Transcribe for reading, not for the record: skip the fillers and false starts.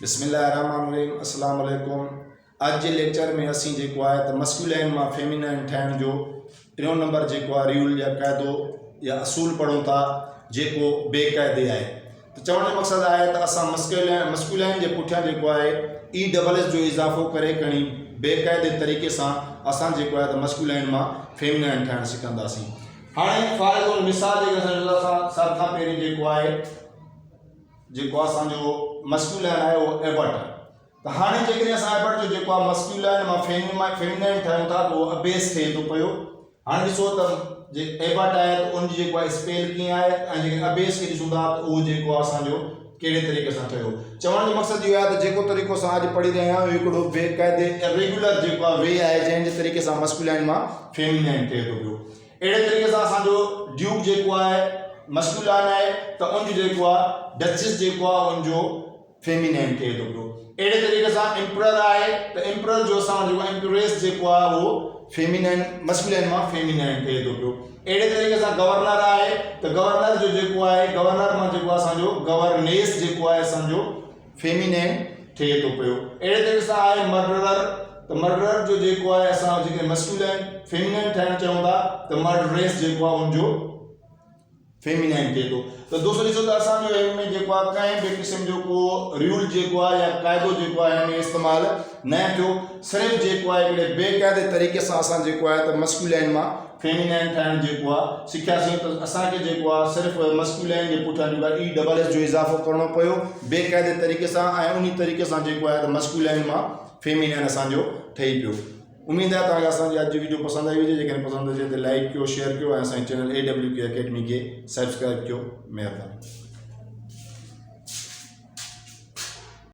बिस्मिल्लाहिर्रहमानिर्रहीम अस्सलाम वालेकुम। आज के लेक्चर में असीं जेको आहे त मस्कुलाइन मां फेमिनाइन ठहण जो टियों नंबर जेको आहे रूल या क़ाइदो या असूल पढ़ूं था जेको बेक़ाइदे आहे। तो चवण जो मक़सदु आहे त असां मस्कुलाइन जे पुठियां जेको आहे ESS जो इज़ाफ़ो करे खणी बेक़ाइदे तरीक़े सां असां जेको आहे त मस्कुलाइन मां फेमिनाइन ठहण सिखंदासीं। हाणे फ़ार मिसाल जे सभ खां पहिरीं जेको आहे जेको असांजो मस्कुलाइन आहे उहो एबट। त हाणे जेकॾहिं असां एबट जो जेको आहे मस्कुलाइन मां फेमिनाइन ठहियूं था त उहो अबेस थिए थो पियो। हाणे ॾिसो त जे एबट आहे त उनजी जेको आहे स्पेल कीअं आहे ऐं जेके अबेस खे ॾिसूं था त उहो जेको आहे असांजो कहिड़े तरीक़े सां ठहियो। चवण जो मक़सदु इहो आहे त जेको तरीक़ो असां अॼु पढ़ी रहिया आहियूं हिकिड़ो बेक़ाइदे रेगुलर जेको आहे वे आहे जंहिंजे तरीक़े सां मस्कुलाइन मां फेमिनाइन थिए थो पियो। अहिड़े तरीक़े सां असांजो ड्यूक जेको आहे मस्कुलाइन आहे त उनजो जेको आहे डचेस जेको आहे उनजो फेमिनाइन थिए थो पियो। अहिड़े तरीक़े सां एम्परर आहे त एम्परर जो असां जेको एम्परेस जेको आहे उहो फेमिनाइन मस्कुलाइन मां फेमिनाइन थिए थो पियो। अहिड़े तरीक़े सां गवर्नर आहे त गवर्नर जो जेको आहे गवर्नर मां जेको असांजो गवर्नेस जेको आहे असांजो फेमिनाइन थिए थो पियो। अहिड़े तरीक़े सां आहे मर्डरर त मर्डरर जो जेको आहे असां जेके मस्कुलाइन फेमिनाइन ठहण चाहियूं था त मर्डरेस जेको आहे उनजो फेमिनाइन थिए थो। तो दोस्तों ॾिसो त असांजो हिनमें जेको आहे कंहिं बि क़िस्म जो को रूल जेको आहे या क़ाइदो जेको आहे हिन में इस्तेमालु न थियो। सिर्फ़ु जेको आहे हिकिड़े बेक़ाइदे तरीक़े सां असां जेको आहे त मस्कुलाइन मां फेमिनाइन ठहण जेको आहे सिखियासीं। त असांखे जेको आहे सिर्फ़ु मस्कुलाइन जे पुठियां जेको आहे ESS जो इज़ाफ़ो करिणो पियो बेक़ाइदे तरीक़े सां ऐं उन तरीक़े सां जेको आहे त मस्कुलाइन मां फेमिनाइन असांजो ठही पियो। उम्मीद है तव्हांखे असांजी अॼु जी वीडियो पसंदि आई हुजे। जेकॾहिं पसंदि अचे त लाइक कयो, शेयर कयो ऐं असांजे चैनल AWK अकेडमी खे सब्सक्राइब कयो। महिरबानी।